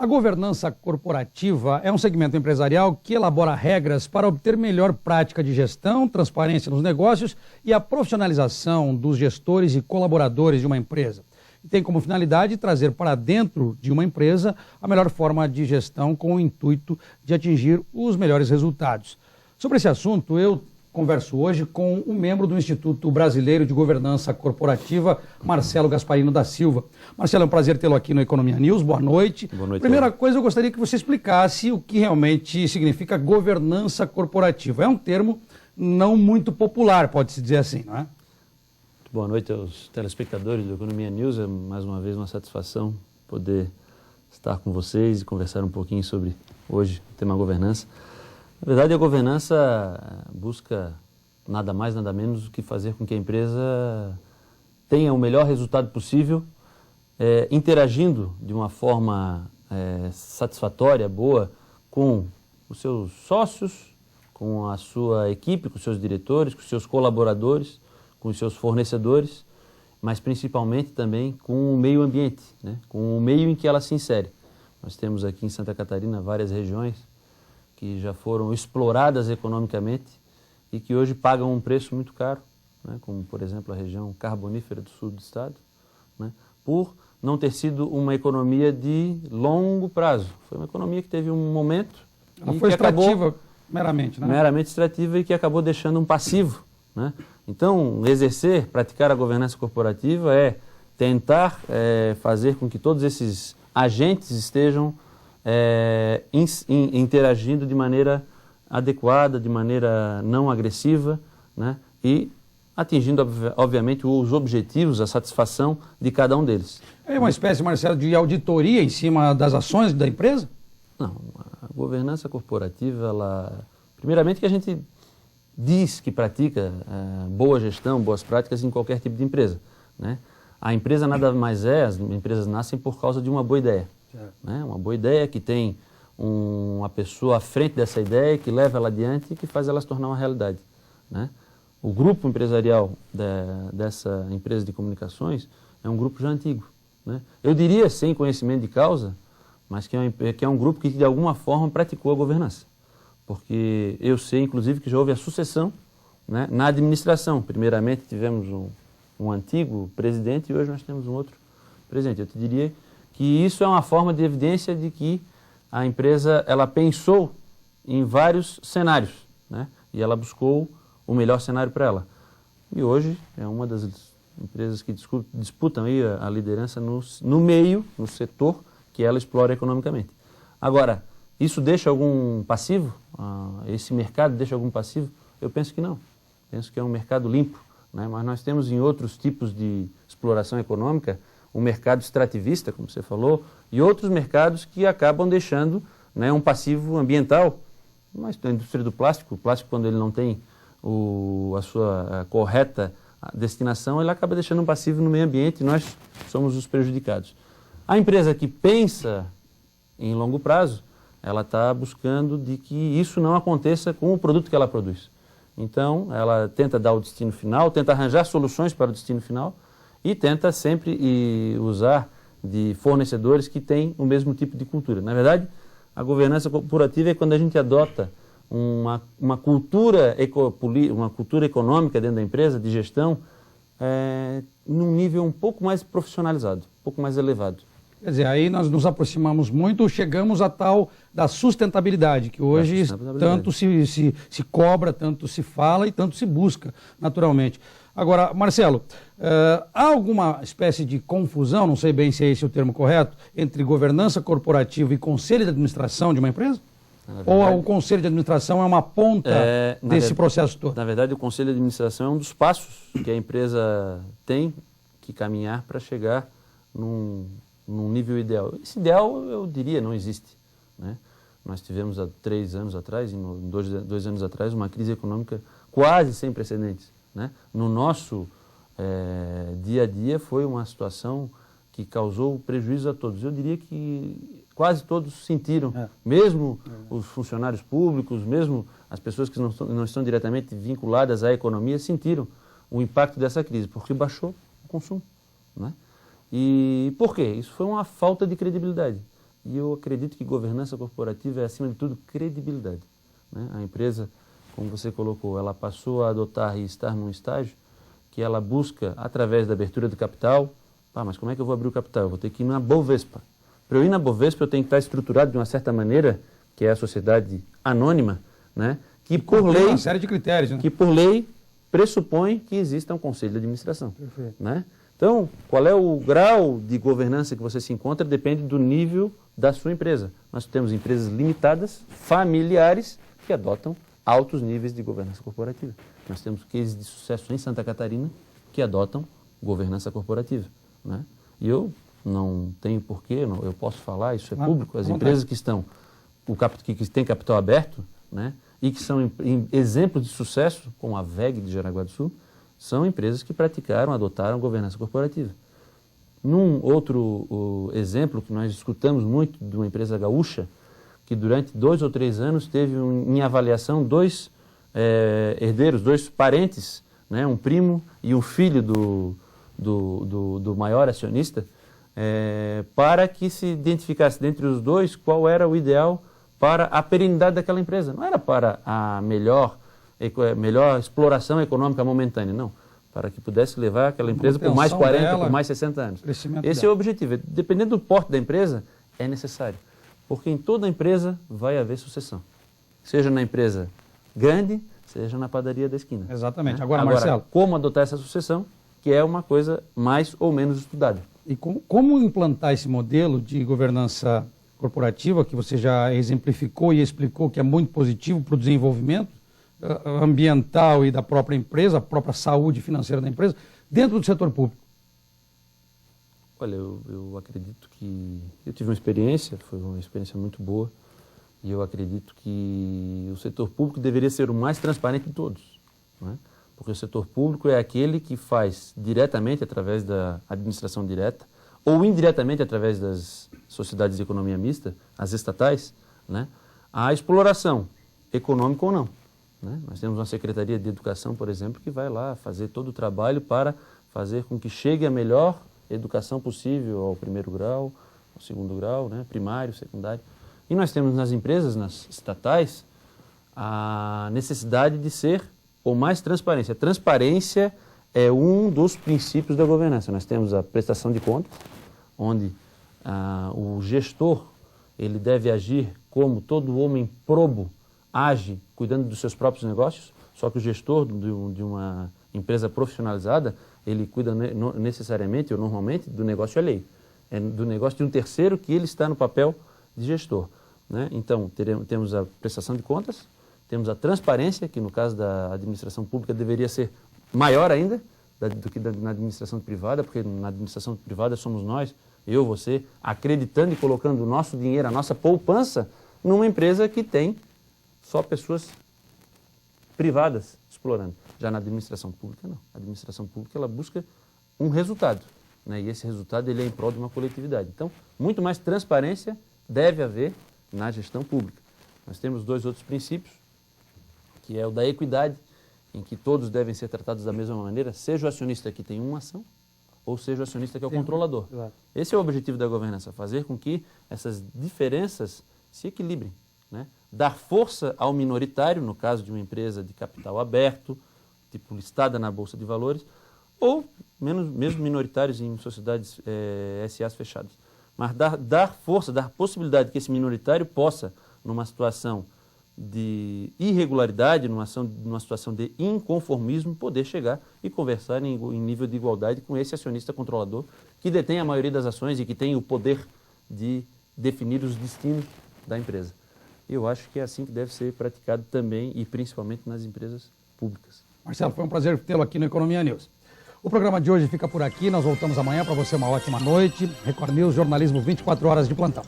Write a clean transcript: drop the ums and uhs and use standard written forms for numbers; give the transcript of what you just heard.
A governança corporativa é um segmento empresarial que elabora regras para obter melhor prática de gestão, transparência nos negócios e a profissionalização dos gestores e colaboradores de uma empresa. E tem como finalidade trazer para dentro de uma empresa a melhor forma de gestão com o intuito de atingir os melhores resultados. Sobre esse assunto, eu converso hoje com um membro do Instituto Brasileiro de Governança Corporativa, Marcelo Gasparino da Silva. Marcelo, é um prazer tê-lo aqui no Economia News. Boa noite. Boa noite. Primeira coisa, eu gostaria que você explicasse o que realmente significa governança corporativa. É um termo não muito popular, pode-se dizer assim, não é? Boa noite aos telespectadores do Economia News. É mais uma vez uma satisfação poder estar com vocês e conversar um pouquinho sobre, hoje, o tema governança. Na verdade, a governança busca nada mais, nada menos do que fazer com que a empresa tenha o melhor resultado possível, interagindo de uma forma satisfatória, boa, com os seus sócios, com a sua equipe, com os seus diretores, com os seus colaboradores, com os seus fornecedores, mas principalmente também com o meio ambiente, né? Com o meio em que ela se insere. Nós temos aqui em Santa Catarina várias regiões que já foram exploradas economicamente e que hoje pagam um preço muito caro, né? Como, por exemplo, a região carbonífera do sul do estado, né? Por não ter sido uma economia de longo prazo. Foi uma economia que teve um momento... Ela foi extrativa meramente, né? Meramente extrativa e que acabou deixando um passivo, né? Então, praticar a governança corporativa é tentar fazer com que todos esses agentes estejam interagindo de maneira adequada, de maneira não agressiva, né? E atingindo, obviamente, os objetivos, a satisfação de cada um deles. É uma espécie, Marcelo, de auditoria em cima das ações da empresa? Não, a governança corporativa, primeiramente que a gente diz que pratica boa gestão, boas práticas em qualquer tipo de empresa, né? A empresa nada mais as empresas nascem por causa de uma boa ideia. Né? Uma boa ideia que tem uma pessoa à frente dessa ideia, que leva ela adiante e que faz ela se tornar uma realidade, né? O grupo empresarial dessa empresa de comunicações é um grupo já antigo, né? Eu diria sem conhecimento de causa, mas que é um grupo que de alguma forma praticou a governança. Porque eu sei, inclusive, que já houve a sucessão, né, na administração. Primeiramente tivemos um antigo presidente e hoje nós temos um outro presidente. Eu te diria que isso é uma forma de evidência de que a empresa ela pensou em vários cenários, né, e ela buscou o melhor cenário para ela. E hoje é uma das empresas que disputam aí a liderança no meio, no setor que ela explora economicamente. Agora, isso deixa algum passivo? Esse mercado deixa algum passivo? Eu penso que não. Penso que é um mercado limpo, né? Mas nós temos em outros tipos de exploração econômica um mercado extrativista, como você falou, e outros mercados que acabam deixando, né, um passivo ambiental. Mas a indústria do plástico, o plástico quando ele não tem a sua correta destinação, ele acaba deixando um passivo no meio ambiente e nós somos os prejudicados. A empresa que pensa em longo prazo, ela está buscando de que isso não aconteça com o produto que ela produz. Então, ela tenta dar o destino final, tenta arranjar soluções para o destino final e tenta sempre usar de fornecedores que têm o mesmo tipo de cultura. Na verdade, a governança corporativa é quando a gente adota uma cultura econômica dentro da empresa, de gestão, num nível um pouco mais profissionalizado, um pouco mais elevado. Quer dizer, aí nós nos aproximamos muito, chegamos a tal da sustentabilidade, que hoje tanto se cobra, tanto se fala e tanto se busca, naturalmente. Agora, Marcelo, há alguma espécie de confusão, não sei bem se é esse o termo correto, entre governança corporativa e conselho de administração de uma empresa? Verdade, ou o conselho de administração é uma ponta desse processo todo? Na verdade, o conselho de administração é um dos passos que a empresa tem que caminhar para chegar num nível ideal. Esse ideal, eu diria, não existe, né? Nós tivemos há 3 anos atrás, dois anos atrás, uma crise econômica quase sem precedentes, né? No nosso dia a dia foi uma situação que causou prejuízo a todos. Eu diria que quase todos sentiram, mesmo os funcionários públicos, mesmo as pessoas que não estão diretamente vinculadas à economia, sentiram o impacto dessa crise, porque baixou o consumo, né? E por quê? Isso foi uma falta de credibilidade. E eu acredito que governança corporativa é, acima de tudo, credibilidade, né? A empresa, como você colocou, ela passou a adotar e estar num estágio que ela busca, através da abertura do capital, mas como é que eu vou abrir o capital? Eu vou ter que ir na Bovespa. Para eu ir na Bovespa, eu tenho que estar estruturado de uma certa maneira, que é a sociedade anônima, né? Que por lei, uma série de critérios, né? que por lei pressupõe que exista um conselho de administração. Perfeito. Né? Então, qual é o grau de governança que você se encontra depende do nível da sua empresa. Nós temos empresas limitadas, familiares, que adotam altos níveis de governança corporativa. Nós temos cases de sucesso em Santa Catarina que adotam governança corporativa, né? E eu não tenho porquê, eu posso falar, isso é público, as empresas que estão, que têm capital aberto, né, e que são exemplos de sucesso, como a VEG de Jaraguá do Sul, são empresas que praticaram, adotaram governança corporativa. Num outro exemplo que nós escutamos muito de uma empresa gaúcha, que durante 2 ou 3 anos teve em avaliação 2 herdeiros, 2 parentes, né, um primo e um filho do maior acionista, para que se identificasse dentre os dois qual era o ideal para a perenidade daquela empresa. Não era para a melhor exploração econômica momentânea, não. Para que pudesse levar aquela empresa por mais 40, por mais 60 anos. Esse é o objetivo. Dependendo do porte da empresa, é necessário. Porque em toda empresa vai haver sucessão. Seja na empresa grande, seja na padaria da esquina. Exatamente. Né? Agora, Marcelo, como adotar essa sucessão, que é uma coisa mais ou menos estudada. E como implantar esse modelo de governança corporativa, que você já exemplificou e explicou que é muito positivo para o desenvolvimento ambiental e da própria empresa, a própria saúde financeira da empresa, dentro do setor público? Olha, eu acredito que... Eu tive uma experiência, foi uma experiência muito boa, e eu acredito que o setor público deveria ser o mais transparente de todos, né? Porque o setor público é aquele que faz diretamente, através da administração direta, ou indiretamente, através das sociedades de economia mista, as estatais, né, a exploração, econômica ou não, né? Nós temos uma Secretaria de Educação, por exemplo, que vai lá fazer todo o trabalho para fazer com que chegue a melhor educação possível ao 1º grau, ao 2º grau, né, primário, secundário. E nós temos nas empresas, nas estatais, a necessidade de ser ou mais transparência. A transparência é um dos princípios da governança. Nós temos a prestação de contas, onde o gestor ele deve agir como todo homem probo age, cuidando dos seus próprios negócios, só que o gestor de uma empresa profissionalizada, ele cuida necessariamente ou normalmente do negócio alheio. É do negócio de um terceiro que ele está no papel de gestor, né? Então, temos a prestação de contas, temos a transparência, que no caso da administração pública deveria ser maior ainda do que na administração privada, porque na administração privada somos nós, eu, você, acreditando e colocando o nosso dinheiro, a nossa poupança, numa empresa que tem só pessoas privadas explorando. Já na administração pública, não. A administração pública, ela busca um resultado, né? E esse resultado ele é em prol de uma coletividade. Então, muito mais transparência deve haver na gestão pública. Nós temos 2 outros princípios, que é o da equidade, em que todos devem ser tratados da mesma maneira, seja o acionista que tem uma ação, ou seja o acionista que é o controlador. Exato. Esse é o objetivo da governança, fazer com que essas diferenças se equilibrem, né? Dar força ao minoritário, no caso de uma empresa de capital aberto, tipo listada na Bolsa de Valores, ou mesmo minoritários em sociedades SAs fechadas. Mas dar força, dar possibilidade que esse minoritário possa, numa situação de irregularidade, numa situação de inconformismo, poder chegar e conversar em nível de igualdade com esse acionista controlador que detém a maioria das ações e que tem o poder de definir os destinos da empresa. Eu acho que é assim que deve ser praticado também e principalmente nas empresas públicas. Marcelo, foi um prazer tê-lo aqui no Economia News. O programa de hoje fica por aqui, nós voltamos amanhã. Para você uma ótima noite. Record News, jornalismo 24 horas de plantão.